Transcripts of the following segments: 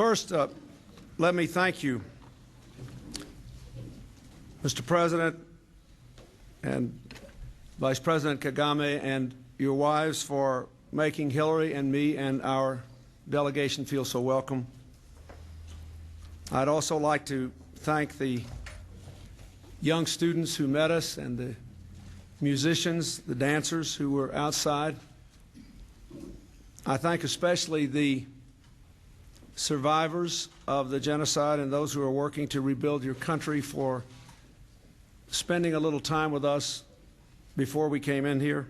First, let me thank you, Mr. President and Vice President Kagame and your wives for making Hillary and me and our delegation feel so welcome. I'd also like to thank the young students who met us and the musicians, the dancers who were outside. I thank especially the survivors of the genocide and those who are working to rebuild your country for spending a little time with us before we came in here.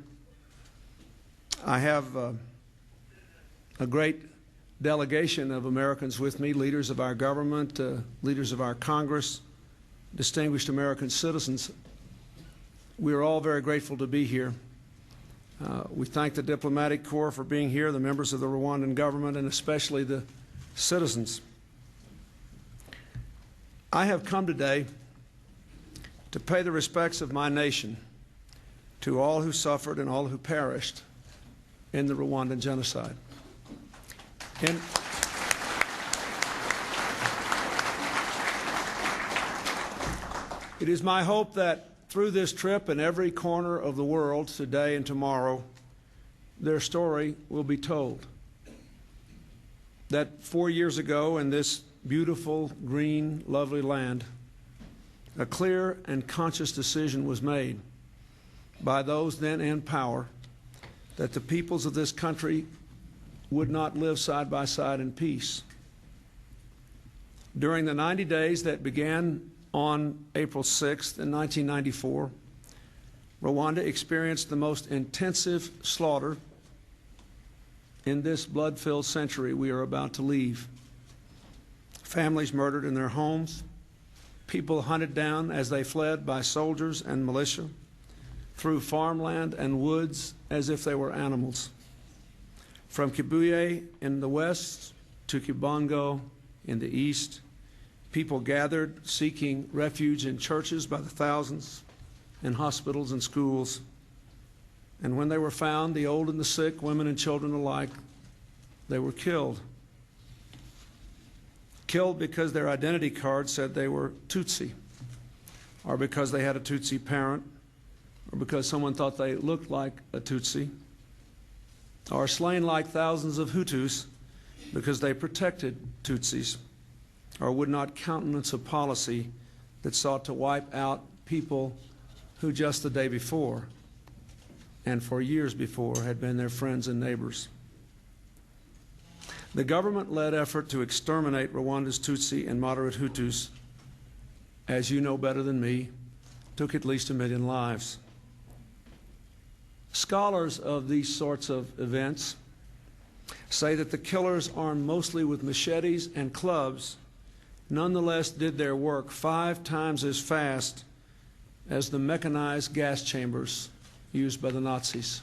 I have a great delegation of Americans with me, leaders of our government, leaders of our Congress, distinguished American citizens. We are all very grateful to be here. We thank the diplomatic corps for being here, the members of the Rwandan government, and especially the citizens. I have come today to pay the respects of my nation to all who suffered and all who perished in the Rwandan genocide. And it is my hope that through this trip in every corner of the world today and tomorrow, their story will be told. That 4 years ago in this beautiful, green, lovely land, a clear and conscious decision was made by those then in power that the peoples of this country would not live side by side in peace. During the 90 days that began on April 6th in 1994, Rwanda experienced the most intensive slaughter in this blood-filled century we are about to leave. Families murdered in their homes, people hunted down as they fled by soldiers and militia, through farmland and woods as if they were animals. From Kibuye in the west to Kibongo in the east, people gathered seeking refuge in churches by the thousands, in hospitals and schools. And when they were found, the old and the sick, women and children alike, they were killed. Killed because their identity card said they were Tutsi, or because they had a Tutsi parent, or because someone thought they looked like a Tutsi, or slain like thousands of Hutus because they protected Tutsis, or would not countenance a policy that sought to wipe out people who just the day before and for years before had been their friends and neighbors. The government-led effort to exterminate Rwanda's Tutsi and moderate Hutus, as you know better than me, took at least 1 million lives. Scholars of these sorts of events say that the killers, armed mostly with machetes and clubs, nonetheless did their work 5 times as fast as the mechanized gas chambers used by the Nazis.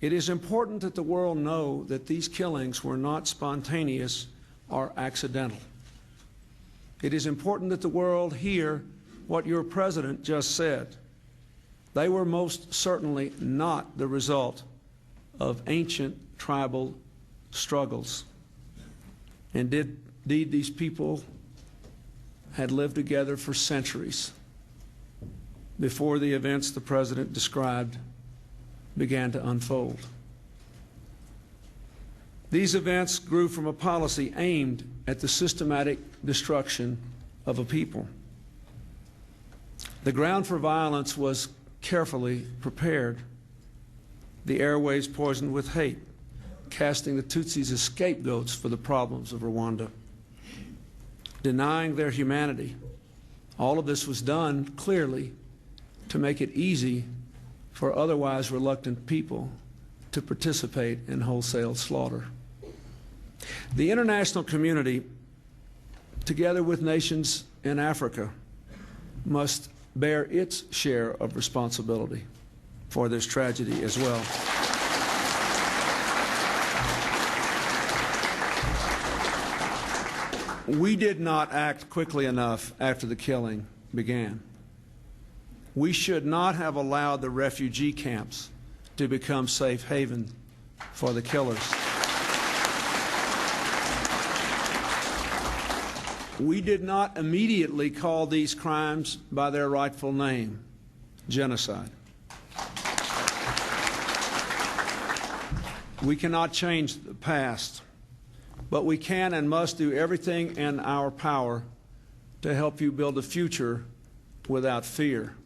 It is important that the world know that these killings were not spontaneous or accidental. It is important that the world hear what your president just said. They were most certainly not the result of ancient tribal struggles. Indeed, these people had lived together for centuries before the events the president described began to unfold. These events grew from a policy aimed at the systematic destruction of a people. The ground for violence was carefully prepared, the airways poisoned with hate, casting the Tutsis as scapegoats for the problems of Rwanda, denying their humanity. All of this was done clearly to make it easy for otherwise reluctant people to participate in wholesale slaughter. The international community, together with nations in Africa, must bear its share of responsibility for this tragedy as well. We did not act quickly enough after the killing began. We should not have allowed the refugee camps to become safe haven for the killers. We did not immediately call these crimes by their rightful name, genocide. We cannot change the past, but we can and must do everything in our power to help you build a future without fear.